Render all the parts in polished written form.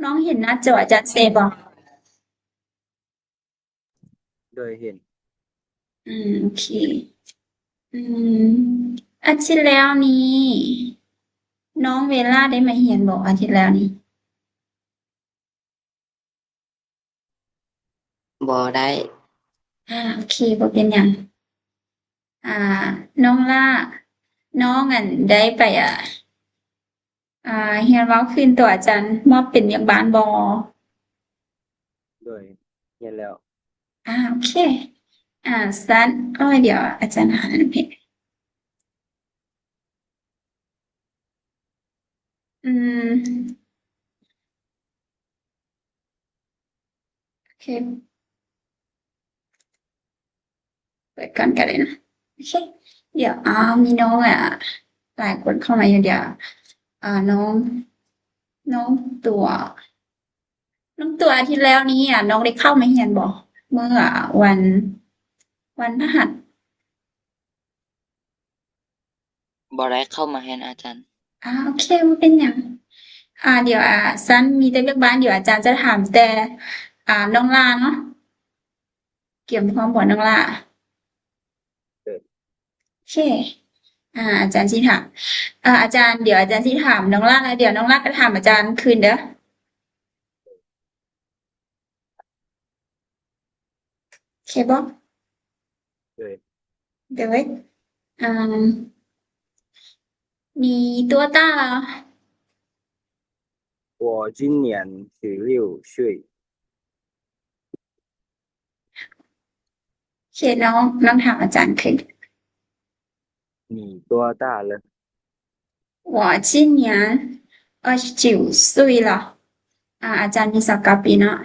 น้องเห็นหน้าจออาจารย์เซบอกโดยเห็นโอเคอืมอาทิตย์แล้วนี้น้องเวล่าได้มาเรียนบอกอาทิตย์แล้วนี้บ่ได้โอเคบ่เป็นหยังอ่าน้องล่าน้องอันได้ไปเรียนเว้าคืนตัวอาจารย์มอบเป็นเวียกบ้านบ่โดยเห็นแล้วโอเคซันอ้อยเดี๋ยวอาจารย์หาอันเพจอืมโอเคเปิดก่อนก็ได้นะโอเคเดี๋ยวมีน้องหลายคนเข้ามาอยู่เดี๋ยวน้องตัวน้องตัวอาทิตย์แล้วนี้น้องได้เข้ามาเรียนบ่เมื่อวันวันพฤหัสบ่ได้เข้ามาแทนอาจารย์โอเคบ่เป็นหยังเดี๋ยวซันมีแต่เรื่องบ้านเดี๋ยวอาจารย์จะถามแต่น้องลาเนาะเกี่ยวกับความบ่น้องลาโดยโอเคอาจารย์สิถามอาจารย์เดี๋ยวอาจารย์สิถามน้องลาแล้วเดี๋ยวน้องลาก็ถามอาจารย์คืนเด้อโอเคบ่โดยเดี๋ยวไว้อ่า你多大了？我今年16岁โอเคน้องถามอาจารย์คือ你多大了我今年29岁了อาจารย์มี29 ปีเนาะ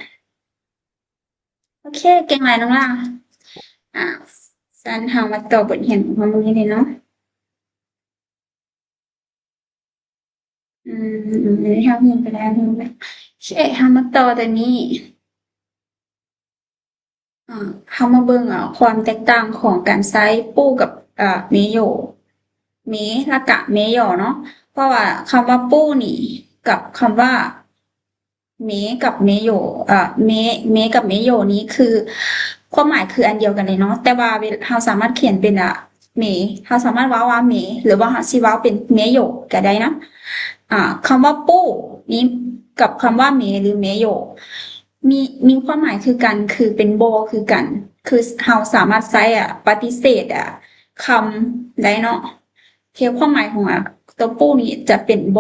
โอเคเก่งหลายน้องล่ะอ่าสันทางมาต่อบทเรียนของเรามื้อนี้เลยเนาะอันนี้เราเรียนไปแล้วเรียนไปโอเคเรามาต่อตัวนี้เรามาเบิ่งความแตกต่างของการใช้ปู้กับเมโยเมและกะเมโยเนาะเพราะว่าคำว่าปู้นี่กับคำว่า เมกับเมโยเมกับเมโยนี้คือความหมายคืออันเดียวกันเลยเนาะแต่ว่าเราสามารถเขียนเป็นเมเราสามารถว่าเมหรือว่าเราสิเว้าเป็นเมโยก็ได้นะคำว่าปู้นี้กับคำว่าเมหรือเมโยมีมีความหมายคือกันคือเป็นโบคือกันคือเราสามารถใช้ปฏิเสธคำได้เนาะเทียบความหมายของตัวปู้นี้จะเป็นโบ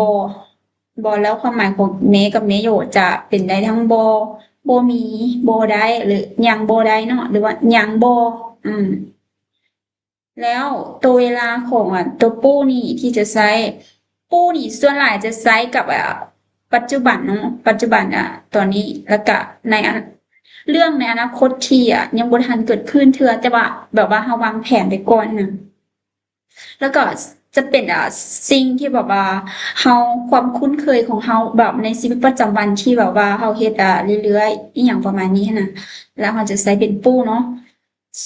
แล้วความหมายของเมกับเมโยจะเป็นได้ทั้งบ่มีบ่ได้หรือยังบ่ได้เนาะหรือว่ายังบ่แล้วตัวเวลาของตัวปู้นี่ที่จะใช้ปู้นี่ส่วนหลายจะใช้กับปัจจุบันเนาะปัจจุบันตอนนี้แล้วก็ในเรื่องในอนาคตที่ยังบ่ทันเกิดขึ้นเทื่อแต่ว่าแบบว่าเราวางแผนไปก่อนน่ะ แล้วก็จะเป็นสิ่งที่แบบว่าเฮาความคุ้นเคยของเฮาแบบในชีวิตประจำวันที่แบบว่าเฮาเฮ็ดเรื่อยๆอิหยังประมาณนี้หั้นน่ะแล้วเฮาจะใช้เป็นปู้เนาะ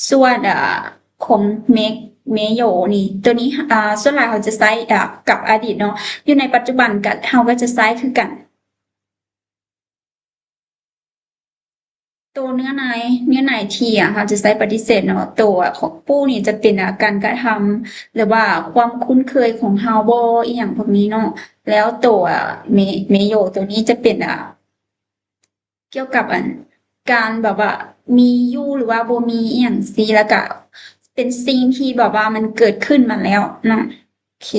ส่วนของเมโยนี่ตัวนี้ส่วนหลายเขาจะใช้กับอดีตเนาะอยู่ในปัจจุบันก็เฮาก็จะใช้คือกัน ตัวเนื้อในที่เขาจะใช้ปฏิเสธเนาะตัวของปู้นี่จะเป็นการกระทำหรือว่าความคุ้นเคยของเฮาบ่อีหยังพวกนี้เนาะแล้วตัวเมโยตัวนี้จะเป็นเกี่ยวกับการแบบว่ามีอยู่หรือว่าบ่มีอีหยังซี้แล้วก็เป็นสิ่งที่แบบว่ามันเกิดขึ้นมาแล้วเนาะโอเค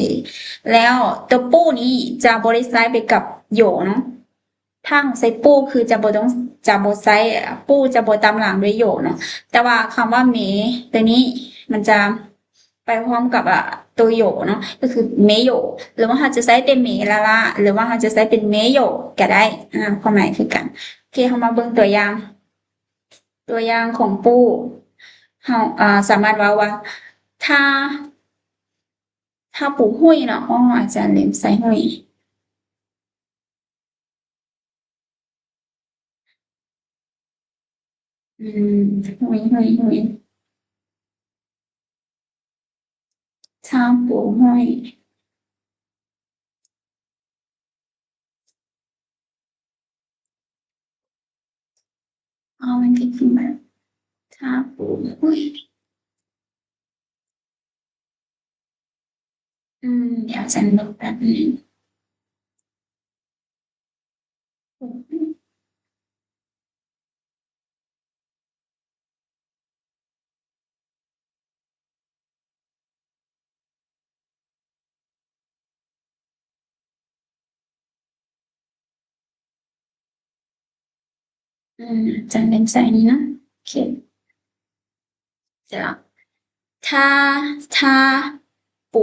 แล้วตัวปู้นี้จะบ่ได้ใช้ไปกับโยเนาะ ทางใส่ปูคือจะบ่ใส่ปูจะบ่ตามหลังด้วยโยเนาะแต่ว่าคำว่าเมตัวนี้มันจะไปพร้อมกับตัวโยเนาะก็คือเมโยหรือว่าเราจะใช้เป็นเมละละหรือว่าเราจะใช้เป็นเมโยก็ได้ความหมายคือกันโอเคเรามาเบิ่งตัวอย่างของปูเราสามารถเว้าว่าถ้าถ้าปูหุ้ยเนาะอาจารย์ลืมใส่หุ้ยอืมหุ้ย ถ้าปูห้อย มันก็คือแบบถ้าปู่หุ้ยเดี๋ยวฉันลบแป๊บนึงอาจารย์เป็นใจนี้นะโอเคเดี๋ยว他不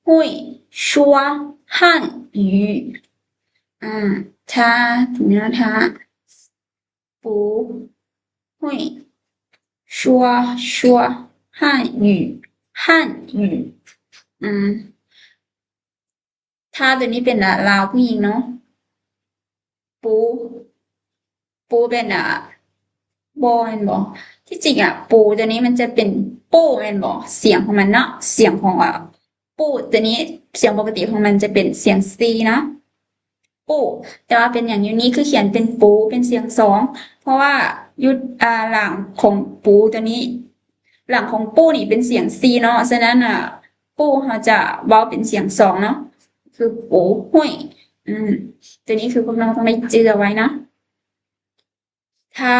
会说汉语。他怎么样？他不会说汉语。汉语他ตัวนี้เป็นลาวผู้หญิงเนาะปูปูเป็นบอแม่นบ่ที่จริงปูตัวนี้มันจะเป็นปู้แม่นบ่เสียงของมันเนาะเสียงของปู้ตัวนี้เสียงปกติของมันจะเป็นเสียงซีนะปู้แต่ว่าเป็นอย่างอยู่นี้คือเขียนเป็นปูเป็นเสียงสองเพราะว่ายุดหลังของปูตัวนี้ หลังของปูนี่เป็นเสียงซีเนาะฉะนั้นปูเขาจะเว้าเป็นเสียงสองเนาะคือปูห้วยตัวนี้คือพวกน้องต้องได้จื้อเอาไว้นะถ้า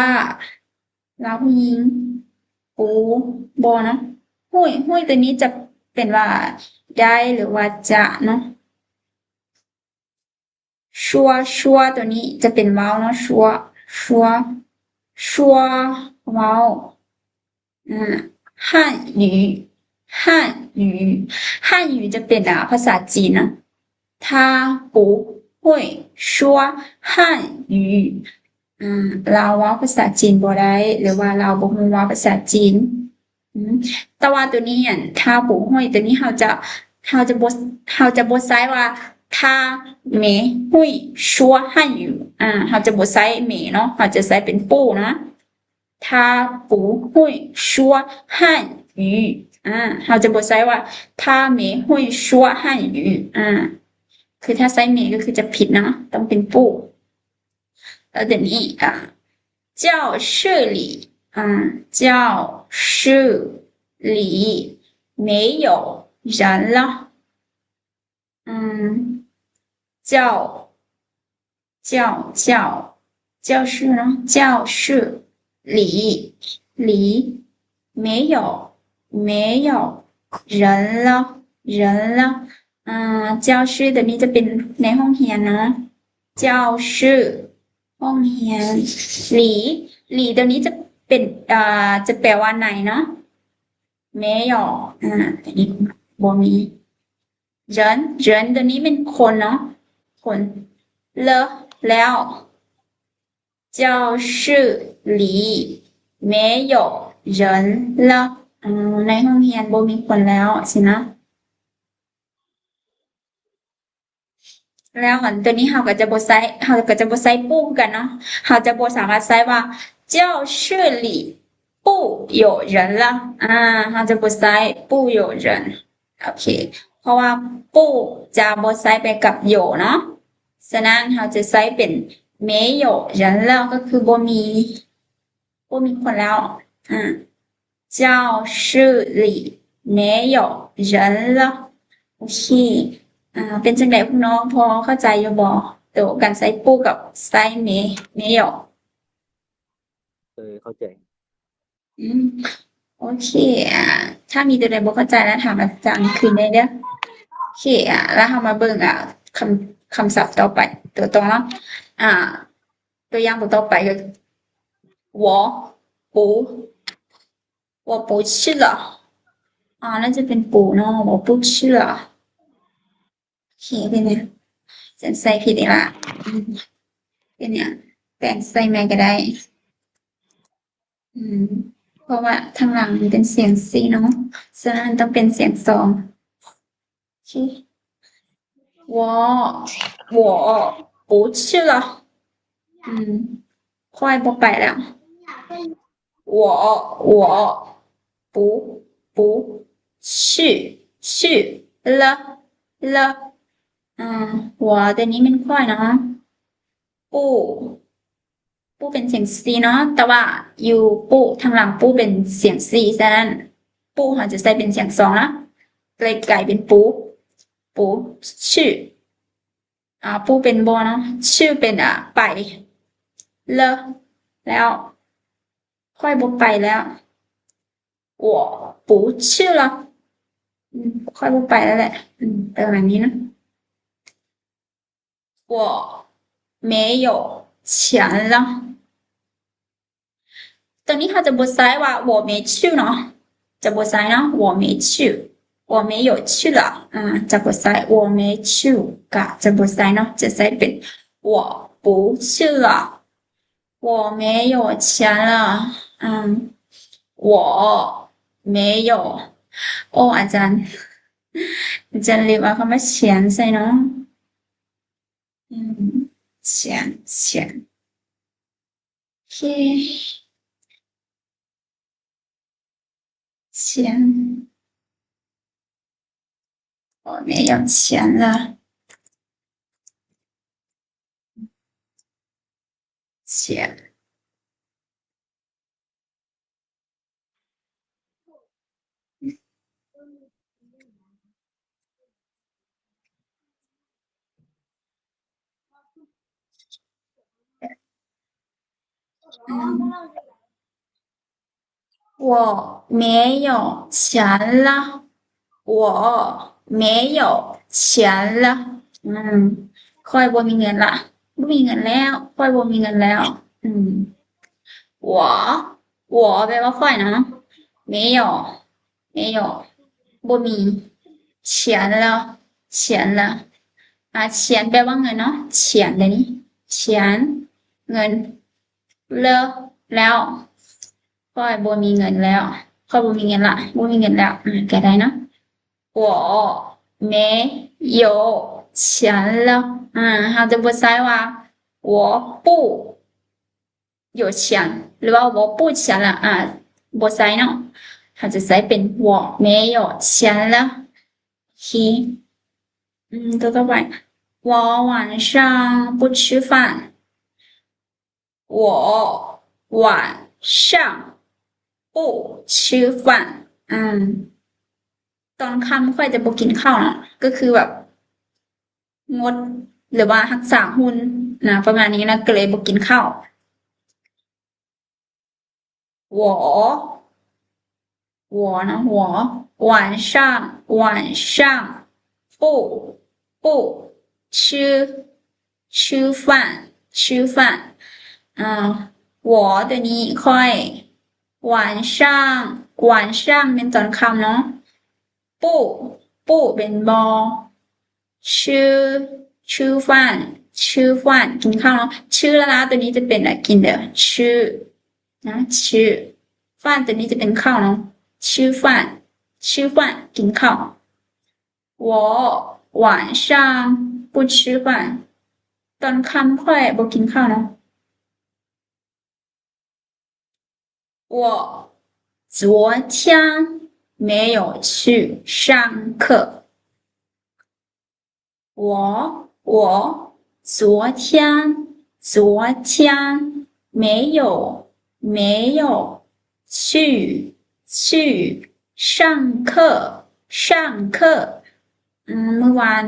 เราผู้หญิงปูบอนะห้วยตัวนี้จะเป็นว่าได้หรือว่าจะเนาะชัวตัวนี้จะเป็นเว้าเนาะชัวเว้า汉语汉语汉语จะเป็นภาษาจีนนะ他不会说汉语เราเว้าภาษาจีนบ่ได้หรือว่าเราบ่ฮู้เว้าภาษาจีนแต่ว่าตัวนี้ถ้า不会ตัวนี้เราจะบ่ใช้ว่า他没会说汉语เราจะบ่ใช้没เนาะเราจะใช้เป็นปู้นะ他不会说汉语เราจะบ่ใช้ว่า他没会说汉语คือถ้าใช้เมก็คือจะผิดนะต้องเป็นปู้แล้วเดี๋ยวนี้教室里教室里没有人了教室呢教室里没有人了教室ตัวนี้จะเป็นในห้องเรียนนะ教室ห้องเรียนหลีตัวนี้จะเป็นจะแปลว่าไหนเนาะไม่有ตัวนี้บ่มี人ตัวนี้เป็นคนเนาะคนแล้ว教室里没有人了ในห้องเรียนบ่มีคนแล้วสินะแล้วเหมือนตัวนี้เราก็จะบ่ใช้ปู้กันเนาะเราจะบ่สามารถใช้ว่า教室里不有人了เราจะบ่ใช้不有人โอเคเพราะว่าปู้จะบ่ใช้ไปกับ有เนาะฉะนั้นเราจะใช้เป็น没有人了ก็คือบ่มีคนแล้ว教室里没有人了โอเคเป็นจังได๋พวกน้องพอเข้าใจอยู่บ่ตัวการใช้ปูกับใช้没有เข้าใจโอเคถ้ามีตัวใดบ่เข้าใจแล้วถามอาจารย์คืนได้เด้อโอเคแล้วเรามาเบิ่งคำศัพท์ต่อไปตัวตรงเนาะตัวอย่างต่อไปก็我不我不吃了น่าจะเป็นปูเนาะ我不吃了โอเคเป็นไงฉันใส่ผิดอีกละเป็นเนี่ยแปลงใส่ใหม่ก็ได้เพราะว่าทางหลังมันเป็นเสียงซีเนาะฉะนั้นต้องเป็นเสียงสองโอเค我不吃了ค่อยบ่ไปแล้ว我不去了我ตัวนี้เป็นค่อยเนาะปู ปู้เป็นเสียงซีเนาะแต่ว่าอยู่ปู้ทางหลังปู้เป็นเสียงซีฉะนั้นปู้เขาจะใส่เป็นเสียงสองนะเลยกลายเป็นปูปูชื่อปู้เป็นบอเนาะชื่อเป็นไปเลอแล้วค่อยบไปแล้ว我不去了ค่อยบไปแล้วแหละประมาณนี้นะ我没有钱了ตรงนี้เขาจะบทใช้ว่า我没去เนาะจะบทใช้เนาะ我没去我没有去了จะบทใช้我没去กะจะบทใช้เนาะจะใช้เป็น我不去了我没有钱了我没有โอ้อาจารย์เรียกว่าคำว่าเฉียนใส่เนาะเฉียนโอเค钱我没有钱了钱我没有钱了我没有钱了ค่อยบ่มีเงินละบ่มีเงินแล้วค่อยบ่มีเงินแล้ว我แปลว่าค่อยนะ没有บ่มี钱了钱แปลว่าเงินเนาะ钱เลยนี่钱เงินเลอแล้วค่อยบ่มีเงินแล้วค่อยบ่มีเงินละบ่มีเงินแล้วก็ได้เนาะ我没有钱了เขาจะบทใช้ว่า我不有钱หรือว่า我不钱了บทใช้เนาะเขาจะใช้เป็น我没有钱了โอเคต่อไป我晚上不吃饭我晚上不吃饭ตอนค่ำค่อยจะบ่กินข้าวเนาะก็คือแบบงดหรือว่ารักษาหุ่นนะประมาณนี้นะก็เลยบ่กินข้าวนะ晚上不吃饭我ตัวนี้ค่อย晚上เป็นตอนค่ำเนาะ不เป็นบอ吃饭กินข้าวเนาะชื่อแล้วตัวนี้จะเป็นกินเด้อชื่อนะชื่อ饭ตัวนี้จะเป็นข้าวเนาะ吃饭กินข้าว我晚上不吃饭ตอนค่ำค่อยบ่กินข้าวเนาะ我昨天没有去上课我昨天没有去上课เมื่อวาน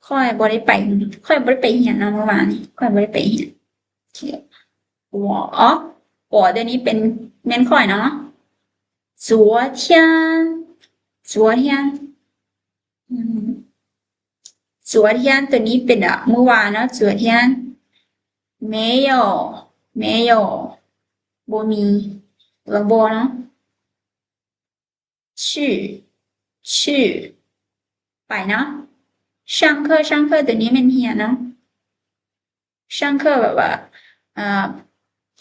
ค่อยบ่ได้ไปเรียนนะเมื่อวานนี้ค่อยบ่ได้ไปเรียน我เดี๋ยวนี้เป็นแม่นค่อยเนาะ昨天ตัวนี้เป็นเมื่อวานเนาะ昨天没有บ่มีหรือบ่เนาะ去ไปเนาะ上课ตัวนี้เป็นเรียนเนาะ上课แบบว่า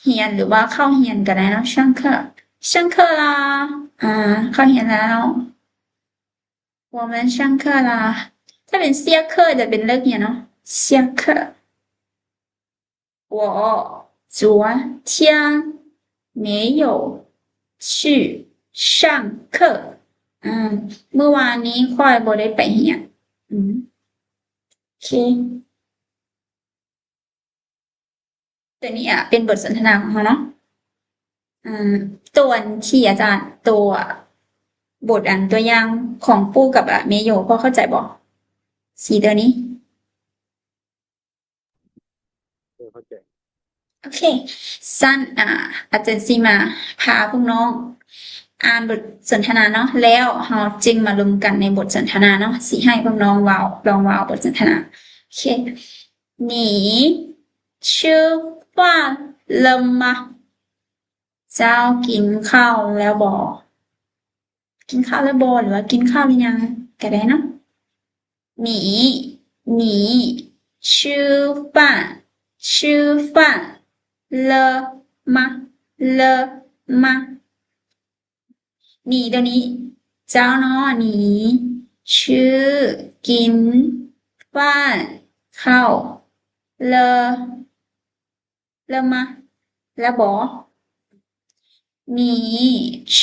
เรียนหรือว่าเข้าเรียนก็ได้เนาะ上课啦เข้าเรียนแล้ว我们上课啦ถ้าเป็นเสีย课จะเป็นเลิกเรียนเนาะ下课我昨天没有去上课เมื่อวานนี้ค่อยบ่ได้ไปเรียนโอเค ตัวนี้เป็นบทสนทนาของเราเนาะตัวที่อาจารย์ตัวบทตัวอย่างของปู่กับเมโยพอเข้าใจบ่สีตัวนี้ เข้าใจโอเคสั้นอาจารย์ซีมาพาพวกน้องอ่านบทสนทนาเนาะแล้วเราจึงมาลงกันในบทสนทนาเนาะสิให้พวกน้องลองบทสนทนาโอเค你吃饭了吗เจ้ากินข้าวแล้วบ่กินข้าวแล้วบ่หรือว่ากินข้าวหรือยังก็ได้เนาะ你吃饭吃饭了吗了吗你ตัวนี้เจ้าเนาะ你ชื่อกิน饭ข้าว了吗แล้วบ่你吃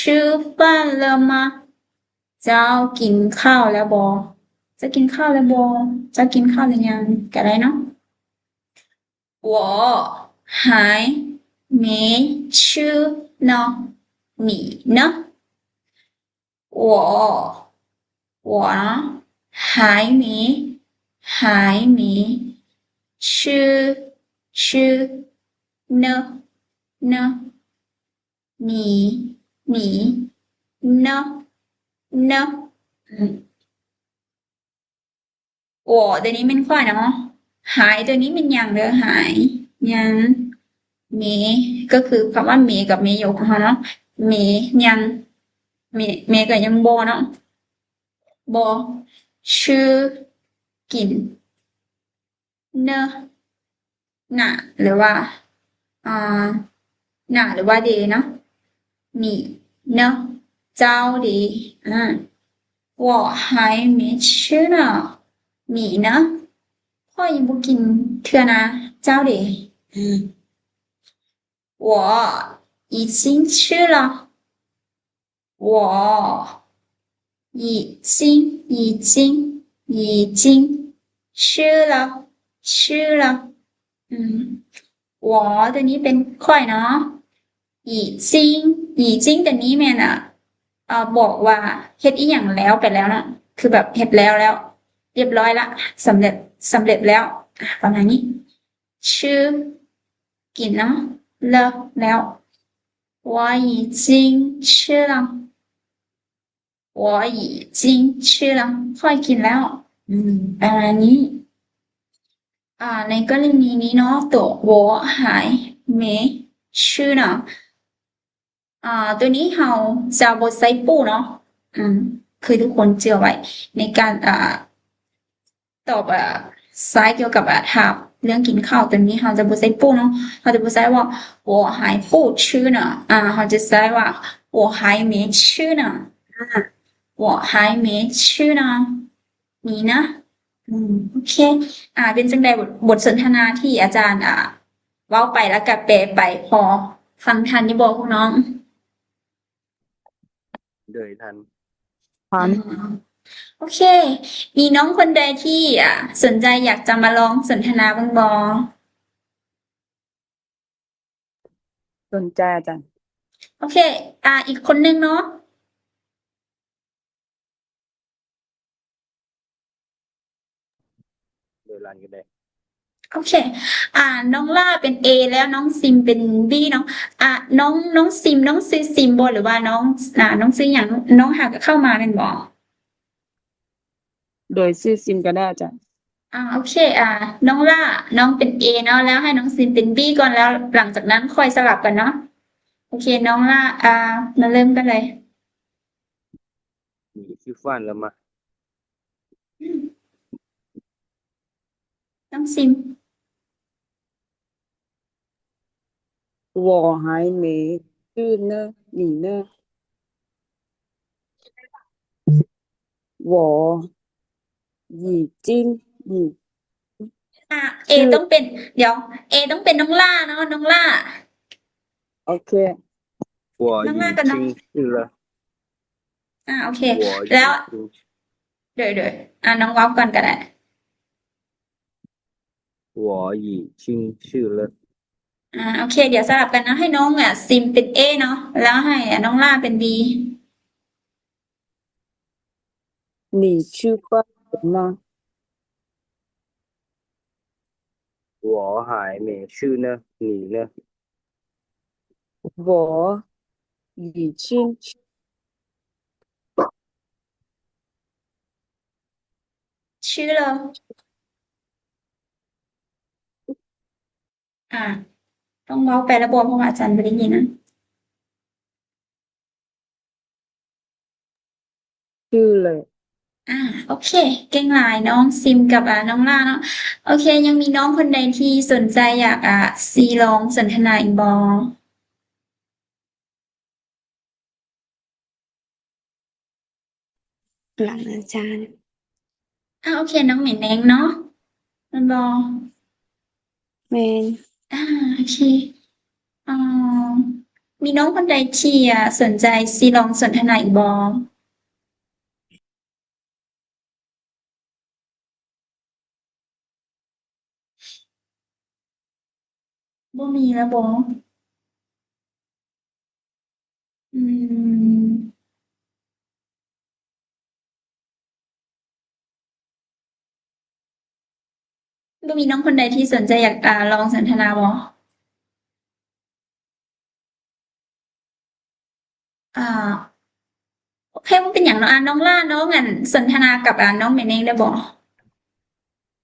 饭了吗เจ้ากินข้าวแล้วบ่จะกินข้าวแล้วบ่จะกินข้าวหรือยังก็ได้เนาะ我还没吃呢你呢我呢还没吃呢你呢我ตัวนี้เป็นข้อเนาะหายตัวนี้เป็นอย่างเด้อหายยังเมก็คือคำว่าเมกับเมอยู่ของเขาเนาะเมยังเมกับยังโบเนาะโบชื่อกินเนอะหนาหรือว่าอ่าหนาหรือว่าเดเนาะนี่เนอะเจ้าดี我还没吃呢你呢พ่อยังบ่กินเทื่อนะเจ้าเด我已经吃了我已经吃了我ตัวนี้เป็นค่อยเนาะ已经ตัวนี้แม่น่ะบอกว่าเฮ็ดอีหยังแล้วไปแล้วนะคือแบบเฮ็ดแล้วเรียบร้อยละสำเร็จแล้วประมาณนี้ชื่อกินเนาะแล้ว我已经吃了我已经吃了ค่อยกินแล้วประมาณนี้ในกรณีนี้เนาะตัว我还没吃呢ตัวนี้เราจะบทใส่ปูเนาะคือทุกคนเจอไว้ในการตอบซ้ายเกี่ยวกับถามเรื่องกินข้าวตัวนี้เราจะบทใส่ปูเนาะเราจะบทใส่ว่า我还不吃呢เราจะใส่ว่า我还没吃呢我还没吃呢你呢โอเคเป็นจังใดบทสนทนาที่อาจารย์เว้าไปแล้วก็แปลไปพอฟังทันอยู่บ่พวกน้องเลยทัน อืมโอเค มีน้องคนใดที่สนใจอยากจะมาลองสนทนาบ้างบ่สนใจอาจารย์ โอเค อีกคนนึงเนาะ โดยรันก็ได้ โอเค น้องล่าเป็น A แล้วน้องซิมเป็น B เนาะน้องซิมน้องซื้อซิมบ่หรือว่าน้องซื้ออย่างน้องหากเข้ามาเป็นบ่ โดยชื่อซิมก็ได้อาจารย์ โอเค น้องล่าน้องเป็น A เนาะแล้วให้น้องซิมเป็น B ก่อนแล้วหลังจากนั้นค่อยสลับกันเนาะ โอเค น้องล่ามาเริ่มกันเลย 你吃饭了吗น้องซิม我还没吃呢你呢我已经你 A ต้องเป็นเดี๋ยว A ต้องเป็นน้องล่าเนาะน้องล่า โอเค我已经吃了โอเค 我已 แล้ว 经เดี๋ยวน้องวับก่อนก็ได้我已经吃了โอเค เดี๋ยวสลับกันนะ ให้น้องซิมเป็น A เนาะ แล้วให้น้องล่าเป็น B 你吃饭了吗？我还没去呢，你呢？我已经去ชื่อเลยอ่าต้องเว้าไปแล้วบ่เพราะว่าอาจารย์บ่ได้ยินนะ 去了。โอเค เก่งหลายน้องซิมกับน้องล่าเนาะ โอเค ยังมีน้องคนใดที่สนใจอยากซีลองสนทนาอีกบ่ หลังอาจารย์ โอเค น้องหมิ่นเองเนาะแม่นบ่ แม่น โอเคอ่ามีน้องคนใดที่สนใจซีลองสนทนาอีกบ่ บ่มีแล้วบ่อืมบ่มีน้องคนใดที่สนใจอยากลองสนทนาบ่อ่าโอเคบ่เป็นหยังเนาะน้องล่าน้องสนทนากับน้องหมิ่นเองได้บ่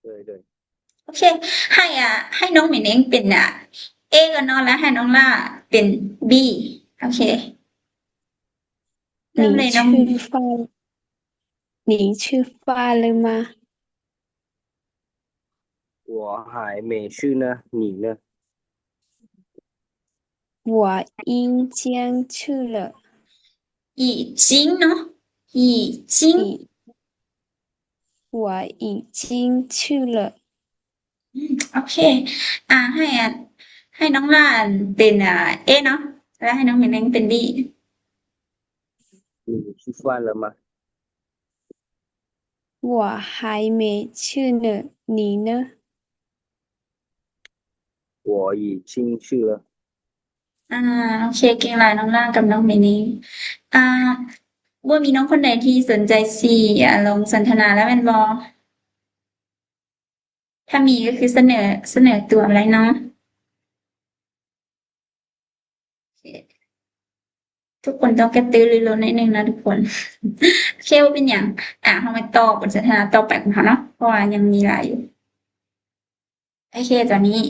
对对，โอเค ให้ให้น้องหมิ่นเองเป็นA ก่อนเนาะแล้วให้น้องล่าเป็น B โอเค เริ่มเลยน้อง 你吃饭了吗？我还没去呢，你呢？我已经去了。已经เนาะ已经我已经去了。โอเคให้ให้น้องล่าเป็นA เนาะแล้วให้น้องหมิ่นเองเป็น B 你吃饭了吗？我还没去呢，你呢？我已经去了。โอเคเก่งหลายน้องล่ากับน้องหมิ่นเองบ่มีน้องคนใดที่สนใจสิลงสนทนาแล้วแม่นบ่ถ้ามีก็คือเสนอตัวอะไรเนาะทุกคนต้องกระตือรือร้นนิดนึงนะทุกคนโอเคว่าเป็นอย่างเรามาต่อบทสนทนาต่อไปของเราเนาะเพราะว่ายังมีหลายอยู่โอเคตอนนี้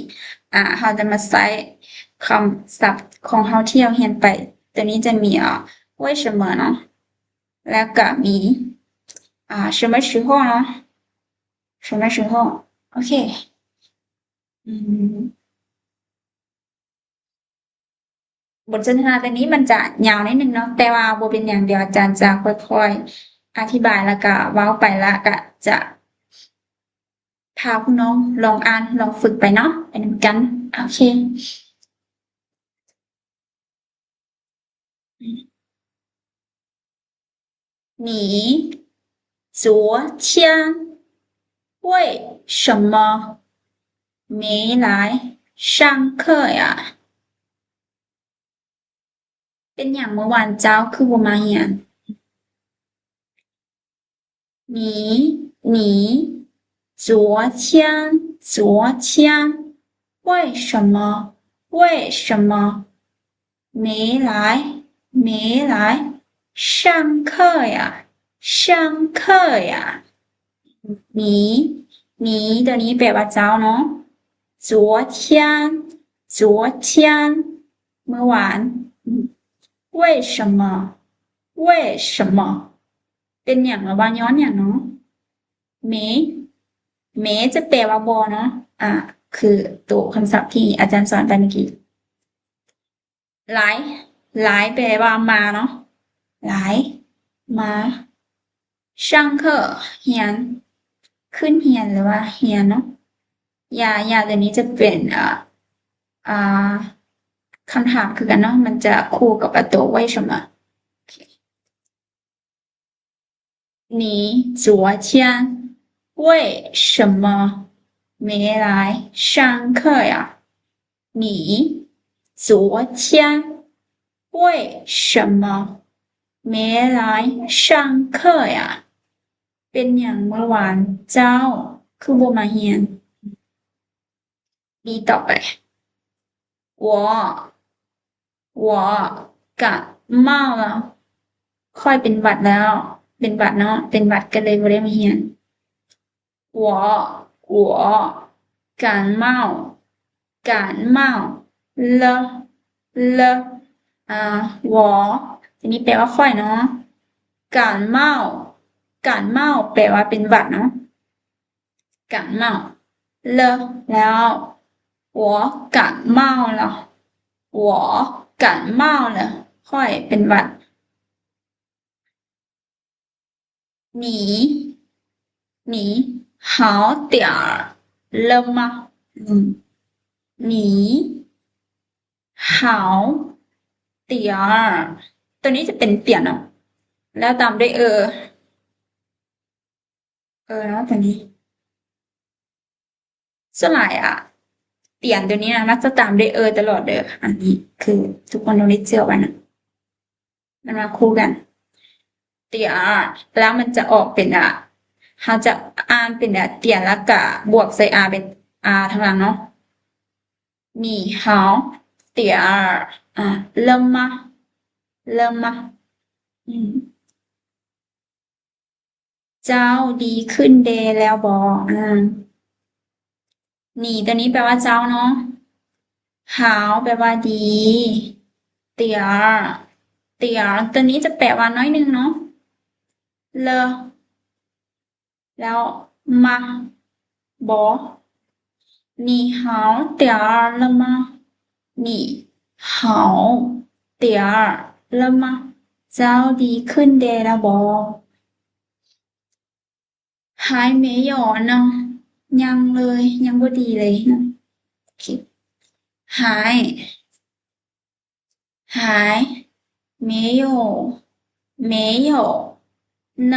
เราจะมาใช้คำศัพท์ของเราที่เราเรียนไปตัวนี้จะมี为什么เนาะแล้วก็มี什么时候เนาะ什么时候โอเคบทสนทนาตัวนี้มันจะยาวนิดนึงเนาะแต่ว่าบ่เป็นอย่างเดียวอาจารย์จะค่อยๆอธิบายแล้วก็เว้าไปแล้วก็จะพาคุณน้องลองอ่านลองฝึกไปเนาะไปนำกันโอเค你昨天为什么没来上课呀เป็นอย่างเมื่อวานเจ้าคือบ่มาเรียน你昨天为什么没来上课呀上课呀你ตัวนี้แปลว่าเจ้าเนาะ昨天เมื่อวาน为什么เป็นอย่างระว่าย้อนอย่างเนาะเมจะแปลว่าบ่เนาะคือตัวคำศัพท์ที่อาจารย์สอนไปเมื่อกี้来แปลว่ามาเนาะ来มา上课เรียนขึ้นเรียนหรือว่าเรียนเนาะอย่าตัวนี้จะเป็นอ่าคำถามคือกันเนาะมันจะคู่กับตัว为什么你昨天为什么没来上课呀你昨天为什么没来上课呀เป็นอย่างเมื่อวานเจ้าคือบ่มาเรียนดีต่อไป我感冒了ค่อยเป็นหวัดแล้วเป็นหวัดเนาะเป็นหวัดก็เลยบ่ได้มาเรียน我感冒了我ทีนี้แปลว่าค่อยเนาะ感冒แปลว่าเป็นหวัดเนาะ感冒了แล้ว我感冒了我感冒了ค่อยเป็นหวัด你好点儿了吗你好点儿ตัวนี้จะเป็นเปลี่ยนเนาะแล้วตามด้วยเนาะตัวนี้ส่วนใหญ่เปลี่ยนตัวนี้นะมักจะตามด้วยตลอดเด้ออันนี้คือทุกคนต้องได้เจอไว้นะมันมาคู่กันเตียแล้วมันจะออกเป็นเขาจะอ่านเป็นเตียแล้วก็บวกใส่เป็นทางหลังเนาะ你好点儿了吗เจ้าดีขึ้นเดแล้วบอนี่ตัวนี้แปลว่าเจ้าเนาะหาวแปลว่าดีเตียตัวนี้จะแปลว่าน้อยนึงเนาะเลแล้วมาบอ你好点儿了吗你好点儿了吗เจ้าดีขึ้นเดแล้วบอ还没有呢ยังเลยยังบ่ดีเลยนะโอเค还没有呢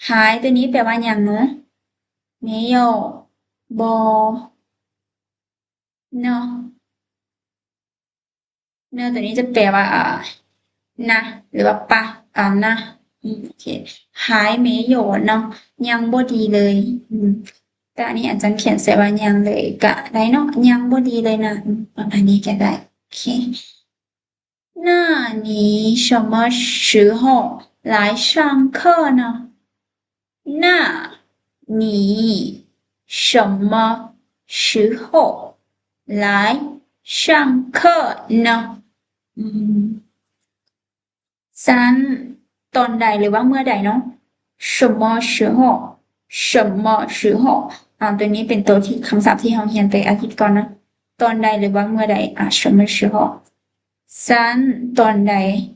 หายตัวนี้แปลว่ายังเนาะ没有บ่เนาะตัวนี้จะแปลว่านะหรือว่าปะนะโอเคหาย没有เนาะยังบ่ดีเลยแต่อันนี้อาจารย์เขียนใส่ว่ายังเลยก็ได้เนาะยังบ่ดีเลยนะอันนี้ก็ได้โอเค那你什么时候来上课呢那你什么时候来上课呢三ตอนใดหรือว่าเมื่อใดเนาะ什么时候ตัวนี้เป็นตัวที่คำศัพท์ที่เราเรียนไปอาทิตย์ก่อนนะตอนใดหรือว่าเมื่อใด什么时候三ตอนใด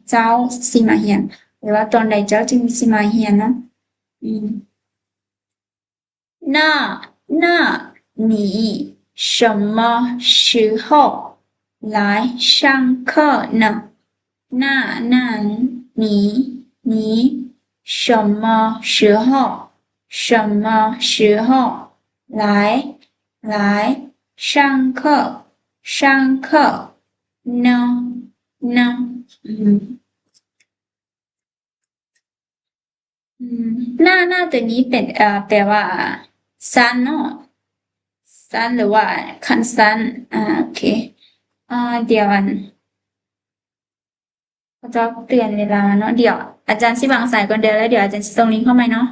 เจ้าสิมาเรียนหรือว่าตอนใดเจ้าจึงสิมาเรียนเนาะ那你什么时候来上课呢那你什么时候来上课呢หน้าตัวนี้เป็นแปลว่าสั้นเนาะสั้นหรือว่าคันสั้นโอเคเดี๋ยวก็จะเปลี่ยนเวลาเนาะเดี๋ยวอาจารย์สิวางสายก่อนเดี๋ยวแล้วเดี๋ยวอาจารย์สิส่งลิงก์เข้ามาเนาะ